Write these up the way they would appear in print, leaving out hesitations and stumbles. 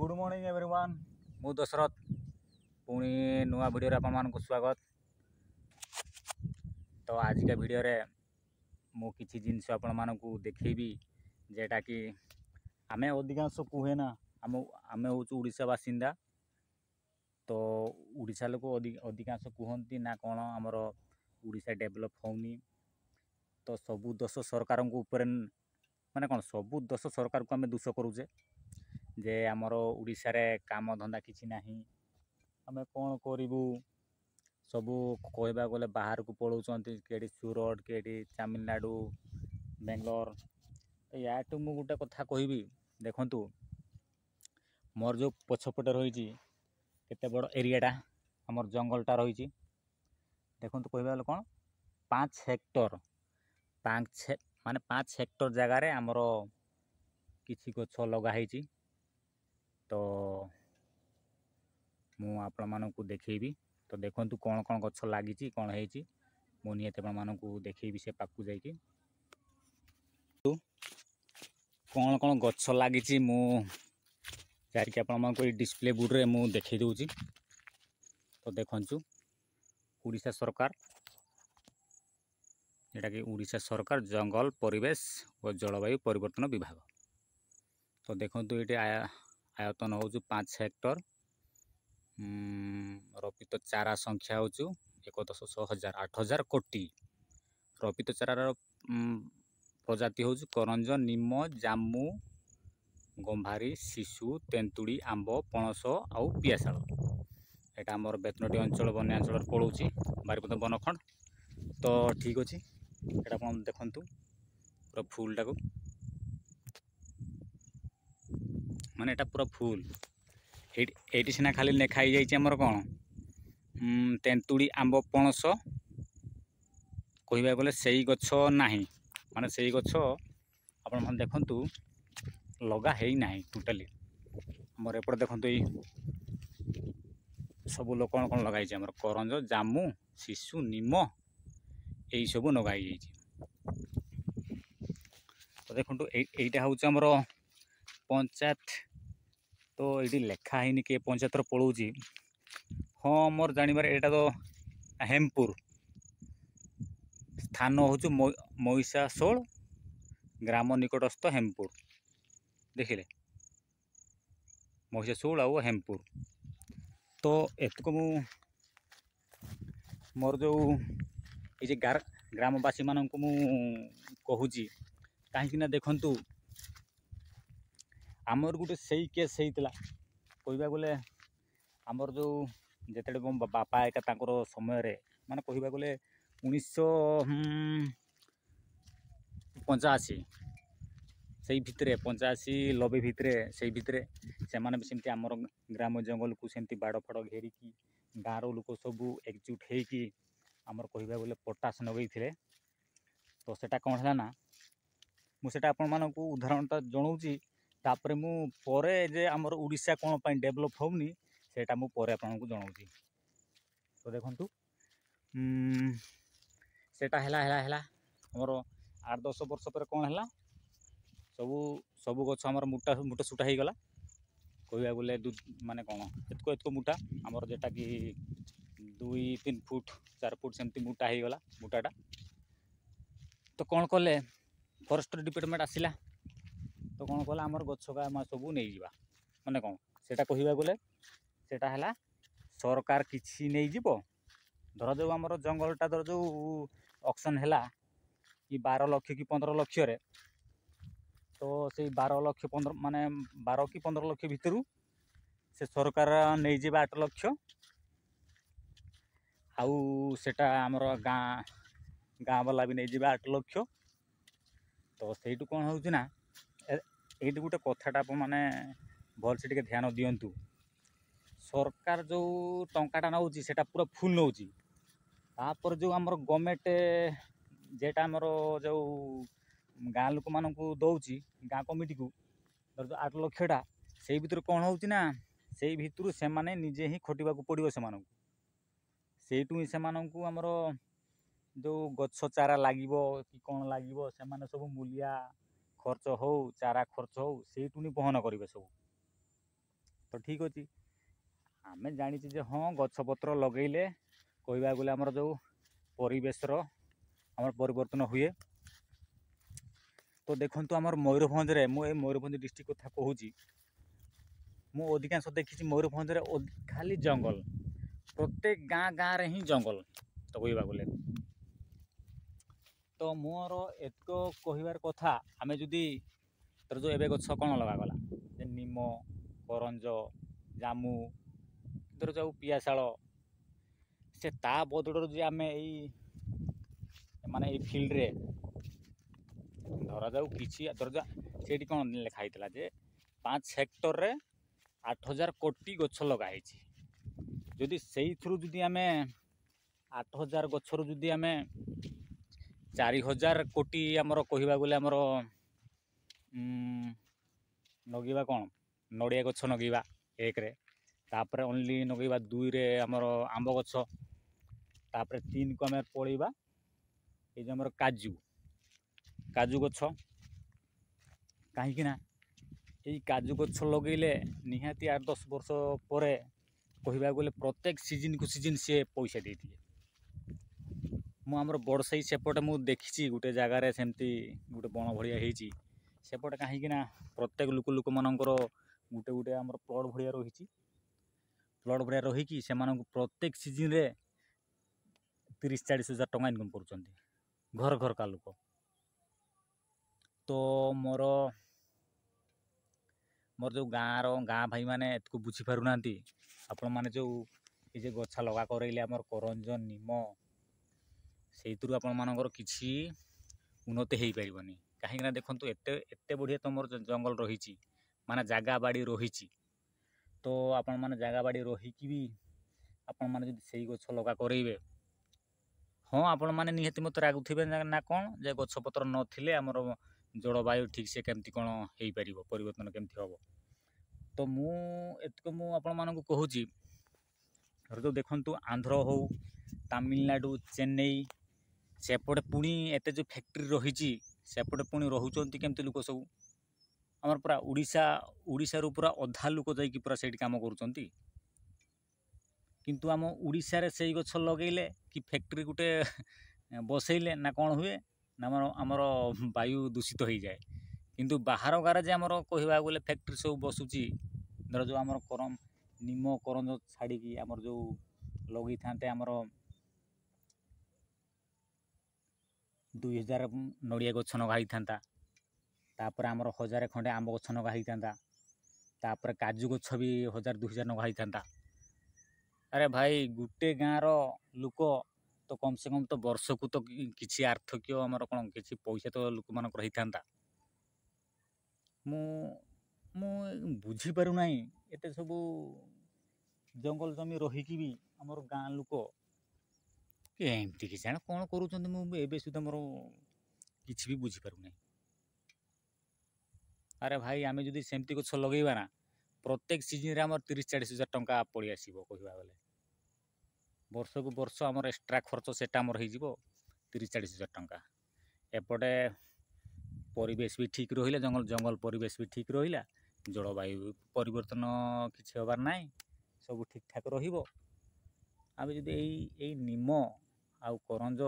Good morning everyone मु दशरथ पुणी नुआ वीडियो आपण मानक स्वागत। तो आज का वीडियो रे मु किछि जिनस आपण मानक देखैबी जेटा कि आमे अधिकांश कुहे ना आमे होचु ओडिशा बासिंदा। तो ओडिशा लोक अधिकांश कहती ना कौन आमर ओडिशा डेवलप होनी। तो सबू दोष सरकार ऊपर माने कौन सबू दोष सरकार को आम दोष करुचे जे आमर ओडिशा रे काम धंदा किछि नाही आमे कौन करूँ सबू कहवा गले बाहर को पलाउंट के सूरत के तमिलनाडु बेंगलोर। तो या मु गोटे कथा कहबी देखंतु मोर जो पछपटे रही केते बड़ एरियाटा आमर जंगलटा रही देखंतु कहबा गले कौन 5 हेक्टर माने 5 हेक्टर जगार आमर किछि गछ लगा। तो मु आपण मानकु देखैबी तो देखंतु कौन कौन गछ लागिछि कौन हेछि मु नियत आपण मानकु देखैबी से पाकु जाइकी कौन कौन गछ लागिछि मु जारिके आपण मानकु डिस्प्ले बोर्ड रे मु देखै दउछि। तो देखंतु ओडिशा सरकार जेटा कि ओडिशा सरकार जंगल परिवेश और जलवायु परिवर्तन विभाग। तो देखंतु ये आयतन हो 5 हेक्टर रपित चारा संख्या हो 1,10,000 कोटी रपित चारार प्रजाति हूँ करंज निम जामु गंभारी शिशु तेंतुड़ी आंब पणस आउ पियाशाल। यहाँ आमर बेतनटी अंचल बन्यांचल पड़ोसी बारिपदा बनखंड। तो ठीक अच्छे यहाँ देखु पूरा फुलटा को माने एटा पूरा फुल एटी सीना खाली लेखाई जाइए कौन तेंतुड़ी आंब पणस कहवा गले से गछ नाही माने से गछ आपण मन देखंतु लगा है ना टोटाली मोर एपट देखंतु सब लोग कौन कौन लगाई आमर करंज जामु शिशु निम यही सब लगाई। तो देखो यहीटा हूँ आमर पंचायत। तो ये लेखा है कि पंचायत पड़ोची हाँ मोर जानवर यहाँ तो हेमपुर स्थान हूँ महिषासोल ग्राम निकटस्थ हेमपुर देखिले महिषासोल आउ हेमपुर। तो एतक मु मोर जो ये ग्रामवासी मानक मु कहूची कहीं देखंतु आमर गोटे सही केस होता कहवा गले आमर जो जिते मो बापा एका समय रे माने कहवा गले 1985 से भितरे 85-90 भितरे से भितरे से माने सेमती आमर ग्राम जंगल को सेमती बाड़ फाड़ घेरिकी गाँव लोक सबू एकजुट होगी आमर कहवा गले पोटास नगई थे। तो सेटा कौन है ना मुझे आपण मानक उदाहरणटा जनाऊँगी तापर मु परे जे आमर ओडिशा कौन पाई डेवलप होनी सेटा मु परे आपको जनाऊँगी। तो देखंतु सेटा हैला हमर 8-10 वर्ष पर कौन है सबू गछ आमर मुटा सुटा हो गला कहवा गले माने कौन एतको मुटा आमर जेटा कि 2-3 फुट 4 फुट सेमती मुटा हो गला मुटाटा। तो कौन कले फॉरेस्ट डिपार्टमेंट आसिला तो कौन कला आमर गछ का सबू नहीं जावा माने कौन सेटा कहवा गले सेटा हैला सरकार किछि नहीं जीवो धर जो आमर जंगलटा धर जो ऑक्शन हैला कि 12 लाख कि 15 लाख रे। तो से 12 लाख 15 माने 12 कि 15 लाख भितरु से सरकार नहीं जीवा 8 लाख आउ सेटा आमर गाँ वाला भी नहीं जीवा 8 लाख। तो सहीटू कौन होउछि ना ये गोटे कथाटा माने भल से टिके ध्यान दियंतु सरकार जो टंकाटा नौची सेटा पूरा फुल नौची तापर जो आमर गवर्नमेंट जेटा आमर जो गाँ लोक मानकु दौची गाँ कमिटी को जो 8 लाखटा से भितर कौन होउछि ना से भितर से माने निजे ही खटिबा को पड़िबो सेठू से मानकु आमर जो गछ चारा लागिबो कि कौन लागिबो से माने सब मूलिया खर्च हो चारा खर्च हो सेठू बहन करेंगे सब। ତ ଠିକ୍ ଅଛି, ଆମେ ଜାଣିଛୁ ଯେ ହଁ ଗଛପତ୍ର ଲଗେଇଲେ କହିବାକୁ ଗଲେ ଆମର ଯେଉଁ ପରିବେଶର ଆମର ପରିବର୍ତ୍ତନ ହୁଏ। ତ ଦେଖନ୍ତୁ ଆମର ମୟୂରଭଞ୍ଜରେ, ମୁଁ ଏଇ ମୟୂରଭଞ୍ଜ ଡିଷ୍ଟ୍ରିକ୍ଟ କଥା କହୁଛି, ମୁଁ ଅଧିକାଂଶ ଦେଖିଛି ମୟୂରଭଞ୍ଜରେ ଖାଲି ଜଙ୍ଗଲ, ପ୍ରତ୍ୟେକ ଗାଁରେ ହିଁ ଜଙ୍ଗଲ ତ କହିବାକୁ ଗଲେ। ତ ମୋର ଏତକ କହିବାର କଥା, ଆମେ ଯଦି ଧର ଯେଉଁ ଏବେ ଗଛ କ'ଣ ଲଗାଗଲା ଯେ ନିମ, କରଞ୍ଜ, ଜାମୁ, ଧର ଯେଉଁ ପିଆଶାଳ, ସେ ତା ବଦଳରେ ଯଦି ଆମେ ଏଇ ଫିଲ୍ଡରେ ଧରାଯାଉ କିଛି ସେଇଠି କ'ଣ ଲେଖା ହେଇଥିଲା ଯେ 5 ହେକ୍ଟରରେ 8,000 କୋଟି ଗଛ ଲଗା ହେଇଛି। ଯଦି ସେଇଥିରୁ ଯଦି ଆମେ 8,000 ଗଛରୁ ଯଦି ଆମେ 4,000 କୋଟି ଆମର କହିବାକୁ ଗଲେ ଆମର ଲଗେଇବା କ'ଣ, ନଡ଼ିଆ ଗଛ ଲଗେଇବା 1ରେ, ତାପରେ ଓନ୍ଲି ଲଗେଇବା 2ରେ ଆମର ଆମ୍ବ ଗଛ, ତାପରେ 3କୁ ଆମେ ପଳେଇବା ଏଇ ଯେଉଁ ଆମର କାଜୁ ଗଛ। କାହିଁକିନା ଏଇ କାଜୁ ଗଛ ଲଗେଇଲେ ନିହାତି 8-10 ବର୍ଷ ପରେ କହିବାକୁ ଗଲେ ପ୍ରତ୍ୟେକ ସିଜିନ୍କୁ ସିଜିନ୍ ସିଏ ପଇସା ଦେଇଦିଏ। ମୁଁ ଆମର ବଡ଼ସାହି ସେପଟେ ମୁଁ ଦେଖିଛି ଗୋଟେ ଜାଗାରେ ସେମିତି ଗୋଟେ ବଣ ଭଳିଆ ହେଇଛି ସେପଟେ, କାହିଁକିନା ପ୍ରତ୍ୟେକ ଲୋକମାନଙ୍କର ଗୋଟେ ଆମର ପ୍ଲଟ୍ ଭଳିଆ ରହିଛି, ପ୍ଲଟ୍ ଭଳିଆ ରହିକି ସେମାନଙ୍କୁ ପ୍ରତ୍ୟେକ ସିଜିନ୍ରେ 30-40 ହଜାର ଟଙ୍କା ଇନକମ୍ କରୁଛନ୍ତି ଘରକା ଲୋକ। ତ ମୋର ଯେଉଁ ଗାଁ ଭାଇମାନେ ଏତକୁ ବୁଝିପାରୁନାହାନ୍ତି, ଆପଣମାନେ ଯେଉଁ ଏ ଯେ ଗଛ ଲଗା କରେଇଲେ ଆମର କରଞ୍ଜ, ନିମ, ସେଇଥିରୁ ଆପଣମାନଙ୍କର କିଛି ଉନ୍ନତି ହେଇପାରିବନି। କାହିଁକିନା ଦେଖନ୍ତୁ ଏତେ ବଢ଼ିଆ ତୁମର ଜଙ୍ଗଲ ରହିଛି, ମାନେ ଜାଗା ବାଡ଼ି ରହିଛି, ତ ଆପଣମାନେ ଜାଗା ବାଡ଼ି ରହିକି ବି ଆପଣମାନେ ଯଦି ସେଇ ଗଛ ଲଗା କରେଇବେ, ହଁ ଆପଣମାନେ ନିହାତି ମୋତେ ରାଗୁଥିବେ ନା କ'ଣ ଯେ ଗଛପତ୍ର ନଥିଲେ ଆମର ଜଳବାୟୁ ଠିକ୍ସେ କେମିତି କ'ଣ ହେଇପାରିବ, ପରିବର୍ତ୍ତନ କେମିତି ହେବ। ତ ମୁଁ ଆପଣମାନଙ୍କୁ କହୁଛି, ଯେଉଁ ଦେଖନ୍ତୁ ଆନ୍ଧ୍ର ହଉ, ତାମିଲନାଡ଼ୁ, ଚେନ୍ନାଇ, ସେପଟେ ପୁଣି ଏତେ ଯେଉଁ ଫ୍ୟାକ୍ଟ୍ରି ରହିଛି, ସେପଟେ ପୁଣି ରହୁଛନ୍ତି କେମିତି ଲୋକ ସବୁ, ଆମର ପୁରା ଓଡ଼ିଶାରୁ ପୁରା ଅଧା ଲୋକ ଯାଇକି ପୁରା ସେଇଠି କାମ କରୁଛନ୍ତି। କିନ୍ତୁ ଆମ ଓଡ଼ିଶାରେ ସେଇ ଗଛ ଲଗେଇଲେ କି ଫ୍ୟାକ୍ଟ୍ରି ଗୋଟେ ବସେଇଲେ ନା କ'ଣ ହୁଏ ନା ଆମର ବାୟୁ ଦୂଷିତ ହେଇଯାଏ। କିନ୍ତୁ ବାହାର ଗାଁରେ ଯେ ଆମର କହିବାକୁ ଗଲେ ଫ୍ୟାକ୍ଟ୍ରି ସବୁ ବସୁଛି, ଧର ଯେଉଁ ଆମର ନିମ, କରଞ୍ଜ ଛାଡ଼ିକି ଆମର ଯେଉଁ ଲଗେଇଥାନ୍ତେ ଆମର 2,000 ନଡ଼ିଆ ଗଛ ଲଗା ହେଇଥାନ୍ତା, ତାପରେ ଆମର 1,000 ଖଣ୍ଡେ ଆମ୍ବ ଗଛ ଲଗା ହେଇଥାନ୍ତା, ତାପରେ କାଜୁ ଗଛ ବି 1,000-2,000 ଲଗା ହେଇଥାନ୍ତା। ଆରେ ଭାଇ ଗୋଟେ ଗାଁର ଲୋକ ତ କମ୍ ସେ କମ୍ ତ ବର୍ଷକୁ ତ କିଛି ଆର୍ଥିକ ଆମର କ'ଣ କିଛି ପଇସା ତ ଲୋକମାନଙ୍କର ହେଇଥାନ୍ତା। ମୁଁ ବୁଝିପାରୁନାହିଁ ଏତେ ସବୁ ଜଙ୍ଗଲ ଜମି ରହିକି ବି ଆମର ଗାଁ ଲୋକ ଏମିତି କିଛି ଜାଣ କ'ଣ କରୁଛନ୍ତି, ମୁଁ ଏବେ ସୁଦ୍ଧା ମୋର କିଛି ବି ବୁଝିପାରୁନାହିଁ। ଆରେ ଭାଇ ଆମେ ଯଦି ସେମିତି ଗଛ ଲଗେଇବା ନା, ପ୍ରତ୍ୟେକ ସିଜିନ୍ରେ ଆମର 30-40 ହଜାର ଟଙ୍କା ପଳେଇ ଆସିବ। କହିବାକୁ ଗଲେ ବର୍ଷକୁ ବର୍ଷ ଆମର ଏକ୍ସଟ୍ରା ଖର୍ଚ୍ଚ ସେଟା ଆମର ହେଇଯିବ 30-40 ହଜାର ଟଙ୍କା। ଏପଟେ ପରିବେଶ ବି ଠିକ୍ ରହିଲା, ଜଙ୍ଗଲ ପରିବେଶ ବି ଠିକ୍ ରହିଲା, ଜଳବାୟୁ ପରିବର୍ତ୍ତନ କିଛି ହେବାର ନାହିଁ, ସବୁ ଠିକ୍ଠାକ୍ ରହିବ। ଆମେ ଯଦି ଏଇ ନିମ ଆଉ କରଞ୍ଜ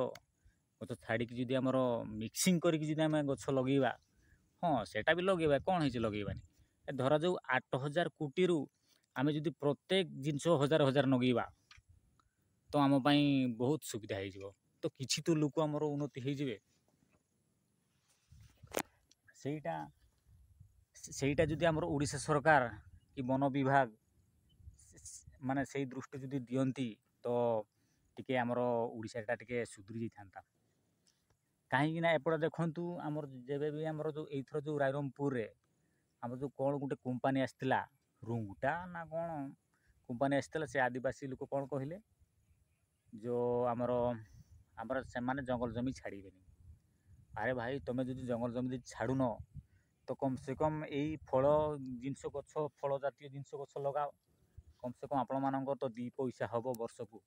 ଗଛ ଛାଡ଼ିକି ଯଦି ଆମର ମିକ୍ସିଂ କରିକି ଯଦି ଆମେ ଗଛ ଲଗେଇବା, ହଁ ସେଇଟା ବି ଲଗେଇବା, କ'ଣ ହେଇଛି ଲଗେଇବାନି। ଧରାଯାଉ 8,000 କୋଟିରୁ ଆମେ ଯଦି ପ୍ରତ୍ୟେକ ଜିନିଷ 1,000 ଲଗେଇବା ତ ଆମ ପାଇଁ ବହୁତ ସୁବିଧା ହେଇଯିବ, ତ କିଛି ତ ଲୋକ ଆମର ଉନ୍ନତି ହେଇଯିବେ। ସେଇଟା ଯଦି ଆମର ଓଡ଼ିଶା ସରକାର କି ବନ ବିଭାଗ ମାନେ ସେଇ ଦୃଷ୍ଟି ଯଦି ଦିଅନ୍ତି ତ ଟିକେ ଆମର ଓଡ଼ିଶାଟା ଟିକେ ସୁଧୁରି ଯାଇଥାନ୍ତା। କାହିଁକିନା ଏପଟେ ଦେଖନ୍ତୁ ଆମର ଯେବେ ବି ଆମର ଏଇଥର ଯେଉଁ ରାଇରଙ୍ଗପୁରରେ ଆମର ଯେଉଁ କ'ଣ ଗୋଟେ କମ୍ପାନୀ ଆସିଥିଲା, ରୁଙ୍ଗଟା ନା କ'ଣ କମ୍ପାନୀ ଆସିଥିଲା, ସେ ଆଦିବାସୀ ଲୋକ କ'ଣ କହିଲେ, ଯେଉଁ ଆମର ସେମାନେ ଜଙ୍ଗଲ ଜମି ଛାଡ଼ିବେନି। ଆରେ ଭାଇ ତୁମେ ଯଦି ଜଙ୍ଗଲ ଜମି ଛାଡ଼ୁନ ତ କମ୍ ସେ କମ୍ ଏଇ ଫଳ ଜାତୀୟ ଜିନିଷ ଗଛ ଲଗାଅ, କମ୍ ସେ କମ୍ ଆପଣମାନଙ୍କର ତ 2 ପଇସା ହେବ ବର୍ଷକୁ।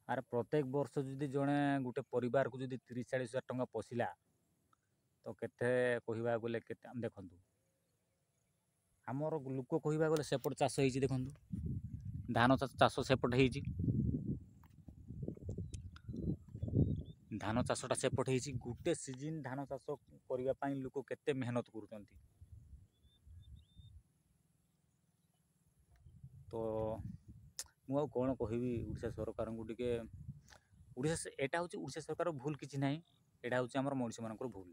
ଆରେ ପ୍ରତ୍ୟେକ ବର୍ଷ ଯଦି ଜଣେ ଗୋଟେ ପରିବାରକୁ ଯଦି 30-40 ହଜାର ଟଙ୍କା ପଶିଲା, ତ କେତେ କହିବାକୁ ଗଲେ କେତେ ଦେଖନ୍ତୁ ଆମର ଲୋକ କହିବାକୁ ଗଲେ ସେପଟ ଚାଷ ହେଇଛି ଦେଖନ୍ତୁ ଧାନ ଚାଷ ସେପଟ ହେଇଛି, ଧାନ ଚାଷଟା ସେପଟ ହେଇଛି, ଗୋଟେ ସିଜିନ୍ ଧାନ ଚାଷ କରିବା ପାଇଁ ଲୋକ କେତେ ମେହନତ କରୁଛନ୍ତି। ତ ମୁଁ ଆଉ କ'ଣ କହିବି ଓଡ଼ିଶା ସରକାରଙ୍କୁ ଟିକେ ଏଇଟା ହେଉଛି ଓଡ଼ିଶା ସରକାର ଭୁଲ କିଛି ନାହିଁ, ଏଇଟା ହେଉଛି ଆମର ମଣିଷମାନଙ୍କର ଭୁଲ।